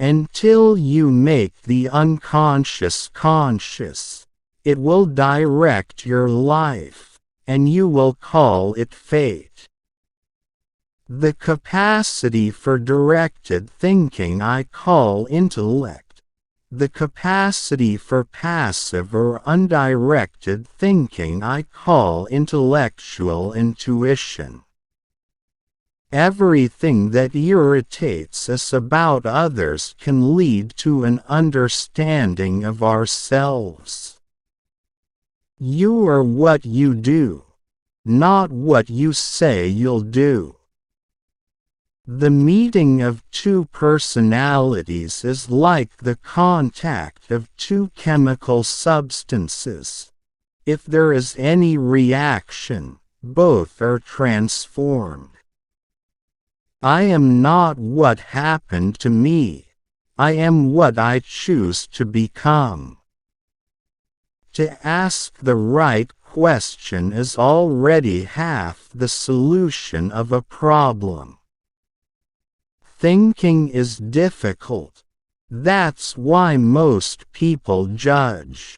Until you make the unconscious conscious, it will direct your life, and you will call it fate. The capacity for directed thinking I call intellect. The capacity for passive or undirected thinking I call intellectual intuition. Everything that irritates us about others can lead to an understanding of ourselves. You are what you do, not what you say you'll do. The meeting of two personalities is like the contact of two chemical substances. If there is any reaction, both are transformed. I am not what happened to me. I am what I choose to become. To ask the right question is already half the solution of a problem. Thinking is difficult. That's why most people judge.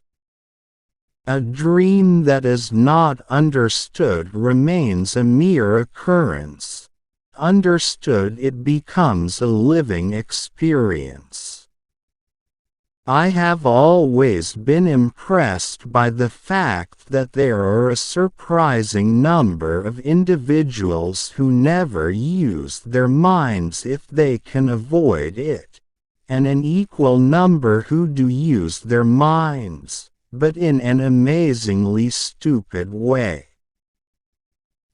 A dream that is not understood remains a mere occurrence. Understood, it becomes a living experience. I have always been impressed by the fact that there are a surprising number of individuals who never use their minds if they can avoid it, and an equal number who do use their minds, but in an amazingly stupid way.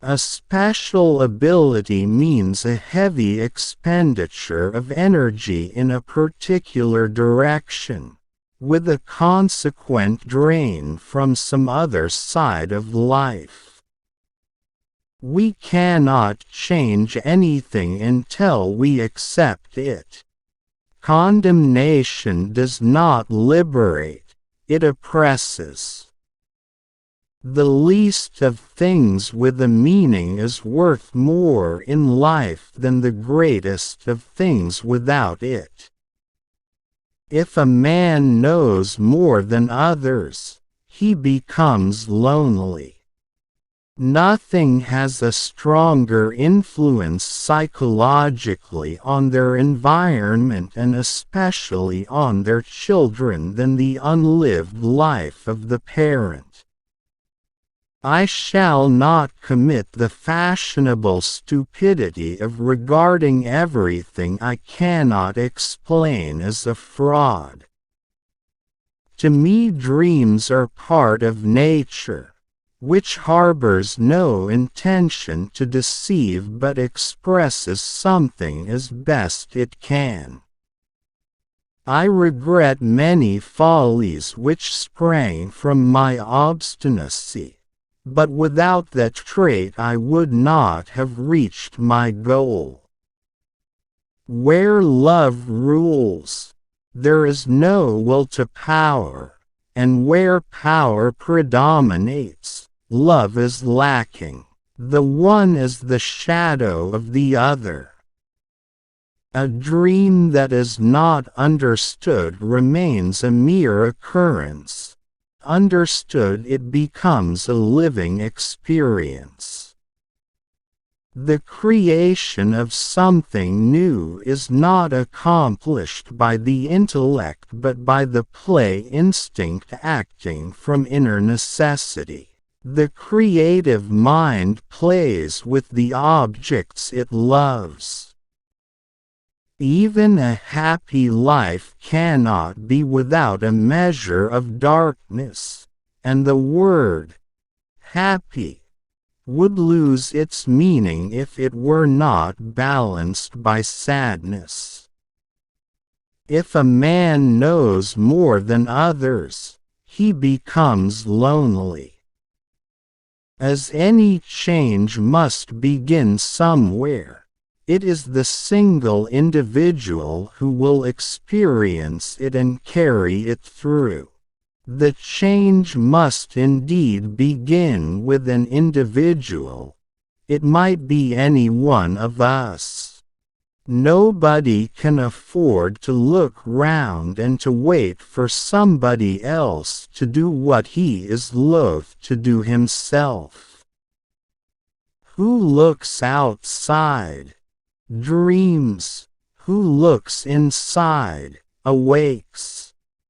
A special ability means a heavy expenditure of energy in a particular direction, with a consequent drain from some other side of life. We cannot change anything until we accept it. Condemnation does not liberate, it oppresses. The least of things with a meaning is worth more in life than the greatest of things without it. If a man knows more than others, he becomes lonely. Nothing has a stronger influence psychologically on their environment and especially on their children than the unlived life of the parent. I shall not commit the fashionable stupidity of regarding everything I cannot explain as a fraud. To me, dreams are part of nature, which harbors no intention to deceive but expresses something as best it can. I regret many follies which sprang from my obstinacy. But without that trait I would not have reached my goal. Where love rules, there is no will to power, and where power predominates, love is lacking. The one is the shadow of the other. A dream that is not understood remains a mere occurrence. Understood, it becomes a living experience. The creation of something new is not accomplished by the intellect but by the play instinct acting from inner necessity. The creative mind plays with the objects it loves. Even a happy life cannot be without a measure of darkness, and the word happy would lose its meaning if it were not balanced by sadness. If a man knows more than others, he becomes lonely. As any change must begin somewhere, it is the single individual who will experience it and carry it through. The change must indeed begin with an individual. It might be any one of us. Nobody can afford to look round and to wait for somebody else to do what he is loath to do himself. Who looks outside dreams. Who looks inside awakes.